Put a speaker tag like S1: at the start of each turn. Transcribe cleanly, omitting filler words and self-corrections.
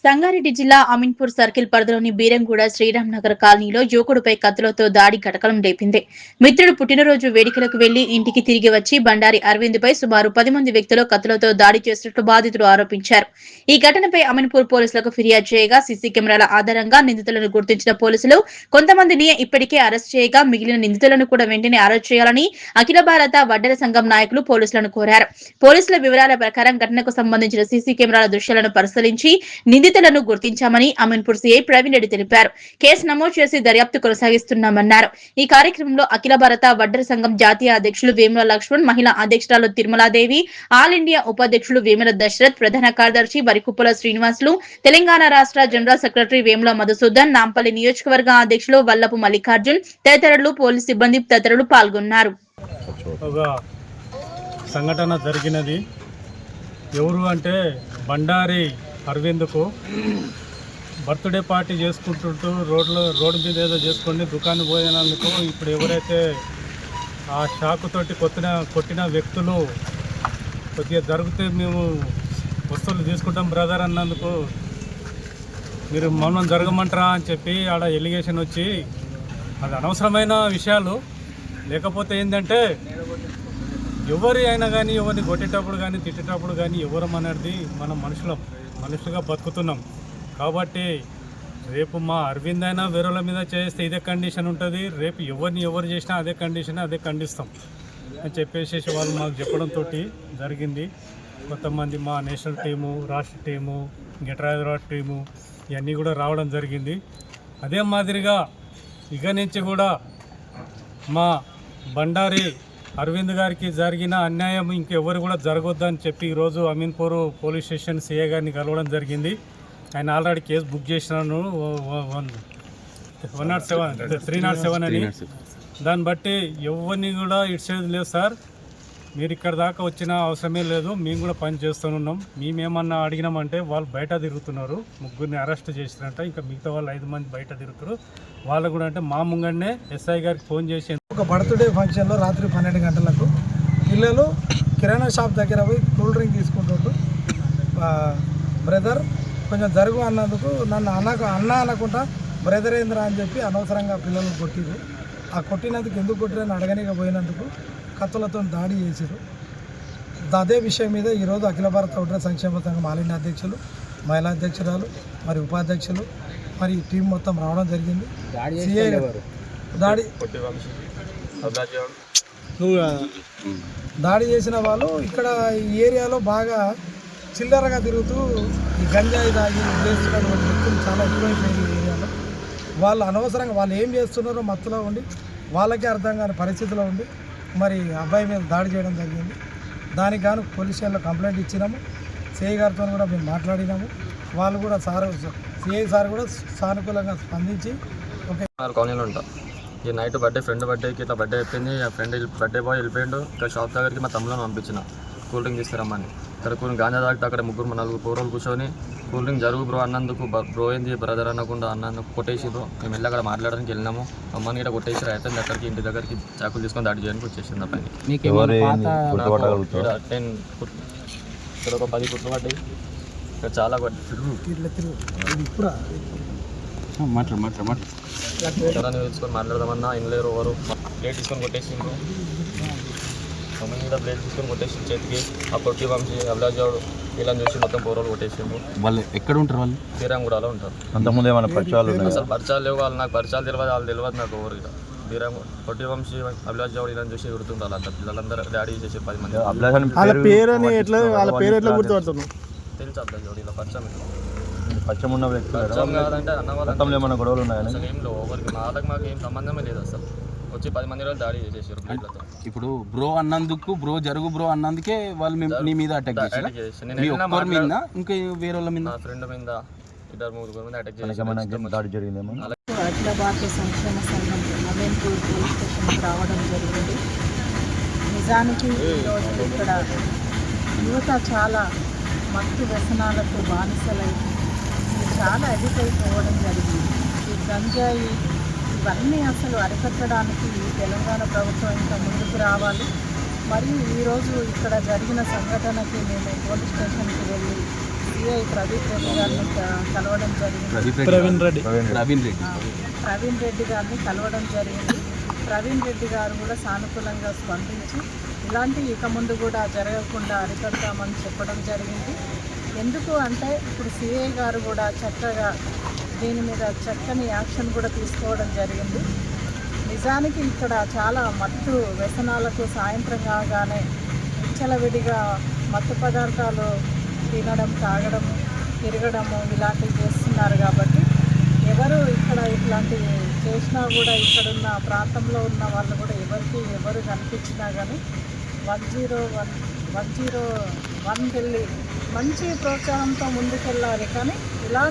S1: సంగారెడ్డి జిల్లా అమీన్పూర్ సర్కిల్ పరిధిలోని బీరంగూడ శ్రీరామ్ నగర్ కాలనీలో యువకుడిపై కత్తులతో దాడి కటకలం రేపింది. మిత్రుడు పుట్టినరోజు వేడుకలకు వెళ్లి ఇంటికి తిరిగి వచ్చి బండారి అరవింద్ పై సుమారు 10 మంది వ్యక్తులు కత్తులతో దాడి చేసినట్లు బాధితుడు ఆరోపించారు. ఈ ఘటనపై అమీన్పూర్ పోలీసులకు ఫిర్యాదు చేయగా సీసీ కెమెరాల ఆధారంగా నిందితులను గుర్తించిన పోలీసులు కొంతమందిని ఇప్పటికే అరెస్ట్ చేయగా మిగిలిన నిందితులను కూడా వెంటనే అరెస్ట్ చేయాలని అఖిల భారత వడ్డెర సంఘం నాయకులు పోలీసులను కోరారు. పోలీసుల వివరాల ప్రకారం ఘటనకు సంబంధించిన సీసీ కెమెరాల దృశ్యాలను పరిశీలించి నిందితులను గుర్తించామని అమీన్పూర్ సీఐ ప్రవీణ్ రెడ్డి తెలిపారు. కేసు నమోదు చేసి దర్యాప్తు కొనసాగిస్తున్నామన్నారు. ఈ కార్యక్రమంలో అఖిల భారత వడ్డెర సంఘం జాతీయ అధ్యక్షులు వేముల లక్ష్మణ్, మహిళా అధ్యక్షురాలు తిరుమలాదేవి, ఆల్ ఇండియా ఉపాధ్యక్షులు వేముల దశరథ్, ప్రధాన కార్యదర్శి వరికుప్పల శ్రీనివాసులు, తెలంగాణ రాష్ట్ర జనరల్ సెక్రటరీ వేముల మధుసూదన్, నాంపల్లి నియోజకవర్గ అధ్యక్షులు వల్లపు మల్లికార్జున్ తదితరులు పోలీసు సిబ్బంది తదితరులు పాల్గొన్నారు.
S2: సంఘటన జరిగినది ఎవరు అంటే బండారి అరవింద్కు బర్త్డే పార్టీ చేసుకుంటుంటూ రోడ్డు మీద ఏదో చేసుకొని దుకాణం పోయినందుకు ఇప్పుడు ఎవరైతే ఆ షాకుతోటి కొట్టిన వ్యక్తులు కొద్దిగా జరిగితే మేము వస్తువులు తీసుకుంటాం బ్రదర్ అన్నందుకు మీరు మౌనం జరగమంటారా అని చెప్పి ఆడ ఎలిగేషన్ వచ్చి అది అనవసరమైన విషయాలు. లేకపోతే ఏంటంటే ఎవరి అయినా కానీ ఎవరిని కొట్టేటప్పుడు కానీ తిట్టేటప్పుడు కానీ ఎవరం అనేది మనం మనుషులుగా బతుకుతున్నాం. కాబట్టి రేపు మా అరవింద్ అయినా వేరేల మీద చేస్తే ఇదే కండిషన్ ఉంటుంది. రేపు ఎవరు చేసినా అదే కండిషన్, అదే ఖండిస్తాం అని చెప్పేసి వాళ్ళు మాకు చెప్పడంతో జరిగింది. కొంతమంది మా నేషనల్ టీము, రాష్ట్ర టీము, హైదరాబాద్ టీము ఇవన్నీ కూడా రావడం జరిగింది. అదే మాదిరిగా ఇక నుంచి కూడా మా బండారి అరవింద్ గారికి జరిగిన అన్యాయం ఇంకెవరు కూడా జరగొద్దని చెప్పి ఈరోజు అమీన్పూర్ పోలీస్ స్టేషన్ సీఏ గారిని కలవడం జరిగింది. ఆయన ఆల్రెడీ కేసు బుక్ చేసినాను 307 అని. దాన్ని బట్టి ఎవరిని కూడా ఇచ్చేది లేదు సార్, మీరు ఇక్కడ దాకా వచ్చిన అవసరమే లేదు, మేము కూడా పని చేస్తున్నాం. మేమేమన్నా అడిగినామంటే వాళ్ళు బయట తిరుగుతున్నారు, ముగ్గురిని అరెస్ట్ చేసినట్ట, ఇంకా మిగతా వాళ్ళు 5 మంది బయట తిరుగుతారు. వాళ్ళు కూడా అంటే మా ముంగనే ఎస్ఐ గారికి ఫోన్ చేసి
S3: ఒక బర్త్డే ఫంక్షన్లో రాత్రి 12 గంటలకు పిల్లలు కిరాణా షాప్ దగ్గర పోయి కూల్ డ్రింక్ తీసుకుంటుంటూ బ్రదర్ కొంచెం జరుగు అన్నందుకు నన్ను అన్న అనకుండా బ్రదర్ ఏంద్రా అని చెప్పి అనవసరంగా పిల్లలు కొట్టిరు. ఆ కొట్టినందుకు ఎందుకు కొట్టిరని అడగనిక పోయినందుకు కత్తులతో దాడి చేశారు. అదే విషయం మీద ఈరోజు అఖిల భారత వడ్డెర సంక్షేమ సంఘం ఆల్ ఇండియా అధ్యక్షులు, మహిళా అధ్యక్షురాలు, మరి ఉపాధ్యక్షులు, మరి టీం మొత్తం రావడం జరిగింది. దాడి చేసిన వాళ్ళు ఇక్కడ ఈ ఏరియాలో బాగా చిల్లరగా తిరుగుతూ ఈ గంజాయి తాగి చేస్తున్నటువంటి వ్యక్తులు చాలా ఎక్కువైపోయింది ఈ ఏరియాలో. వాళ్ళు అనవసరంగా వాళ్ళు ఏం చేస్తున్నారో మత్తులో ఉండి వాళ్ళకే అర్థం కాని పరిస్థితిలో ఉండి మరి అబ్బాయి మీద దాడి చేయడం జరిగింది. దానికి గాను పోలీస్ స్టేషన్లో కంప్లైంట్ ఇచ్చినాము. సిఐ గారితో కూడా మేము మాట్లాడినాము. వాళ్ళు కూడా సిఐ సార్ కూడా సానుకూలంగా స్పందించి
S4: కాలనీలో ఉంటాం. ఈ నైట్ ఫ్రెండ్ బర్త్డేకి ఇట్లా బర్త్డే అయిపోయింది. ఆ ఫ్రెండ్ బర్త్డే బాయ్ వెళ్ళిపోయిండు. ఇక్కడ షాప్ దగ్గరికి మా తమ్ములను పంపించిన కూల్ డ్రింక్ తీసుకురమ్మని. ఇక్కడ గాంజా తాగితే అక్కడ 4 పోరోలు కూర్చొని కూల్ డ్రింక్ జరుగు బ్రో అన్నందుకు బ్రో ఏంది బ్రదర్ అనకుండా అన్నందుకు కొట్టేసిరు. మేము వెళ్ళి అక్కడ మాట్లాడడానికి వెళ్ళినాము. అమ్మని ఇక్కడ కొట్టేసి అయిపోయింది. అక్కడికి ఇంటి దగ్గరికి చాకులు తీసుకొని దాడి చేయడానికి వచ్చేసింది. అబ్బాయి ఇక్కడ ఒక 10 కుట్లు పడ్డాయి. ఇక్కడ చాలా తీసుకొని మాట్లాడదామన్నా ఇన్లేరు ఎవరు ప్లేట్ తీసుకొని కొట్టేసిండ్రు. మమ్మల్ని కూడా ప్లేట్ తీసుకొని కొట్టేసి చేతికి ఆ కొట్టి వంశీ అభిలాజాడు ఇలా చూసి మొత్తం పోరోలు కొట్టేసిండ్రు.
S5: వాళ్ళు ఎక్కడ ఉంటారు? వాళ్ళు
S4: బీరాంగూడలో ఉంటారు.
S5: అంతకుముందు ఏమైనా పరిచయాలు?
S4: అసలు పరిచయాలు లేవు. వాళ్ళు నాకు పరిచయాలు తెలియదు, వాళ్ళు తెలియదు నాకు ఎవరు. ఇక కొట్టి వంశీ అభిలాజాడు ఇలా చూసి గుర్తుంటారు. అంత పిల్లలందరూ డాడీ చేసి 10 మంది తెలుసు. అభిలాజాడు ఇలా
S5: పరిచయం ఉన్న వ్యక్తి
S4: కాదంటే
S5: అన్నవాళ్ళు ఏమైనా గొడవలు ఉన్నాయని
S4: అసలు ఏం లేవు. ఎవరికి మాకు ఏం సంబంధమే లేదు. అసలు వచ్చి 10 మంది రోజులు దాడి చేసేసారు ప్లేట్లతో.
S5: ఇప్పుడు బ్రో అన్నందుకు బ్రో అన్నందుకే వాళ్ళు నీ మీద అటాక్ చేశారు. ఇంకా వేరే వాళ్ళ మీద,
S4: నా ఫ్రెండ్ మీద 2-3 మీద అటాక్ చేసి
S5: దాడి జరిగిందేమో.
S1: అఖిల భారత సంక్షేమ సంఘం అమీన్పూర్ పోలీస్ స్టేషన్కి రావడం జరిగింది. నిజానికి ఈరోజు ఇక్కడ యువత చాలా మత్తు వ్యసనాలకు బానిసలై చాలా అడిక్ట్ అయిపోవడం జరిగింది. ఈ గంజాయి ఇవన్నీ అసలు అరికట్టడానికి తెలంగాణ ప్రభుత్వం ఇంకా ముందుకు రావాలి. మరియు ఈరోజు ఇక్కడ జరిగిన సంఘటనకి మేము పోలీస్ స్టేషన్కి వెళ్ళి
S6: సిఐ ప్రదీప్ రెడ్డి గారిని కలవడం జరిగింది.
S2: ప్రవీణ్ రెడ్డి
S6: ప్రవీణ్ రెడ్డి గారిని కలవడం జరిగింది. ప్రవీణ్ రెడ్డి గారు కూడా సానుకూలంగా స్పందించి ఇలాంటి ఇక ముందు కూడా జరగకుండా అరికడతామని చెప్పడం జరిగింది. ఎందుకు అంటే ఇప్పుడు సిఐ గారు కూడా చక్కగా దీని మీద చక్కని యాక్షన్ కూడా తీసుకోవడం జరిగింది. నిజానికి ఇక్కడ చాలా మత్తు వ్యసనాలకు సాయంత్రం కాగానే విచ్చలవిడిగా మత్తు పదార్థాలు తినడం, తాగడం, తిరగడము ఇలాంటివి చేస్తున్నారు. కాబట్టి ఎవరు ఇక్కడ ఇట్లాంటివి చేసినా కూడా ఇక్కడున్న ప్రాంతంలో ఉన్న వాళ్ళు కూడా ఎవరు కనిపించినా కానీ 101 వెళ్ళి మంచి ప్రోత్సాహంతో ముందుకెళ్ళాలి. కానీ ఇలా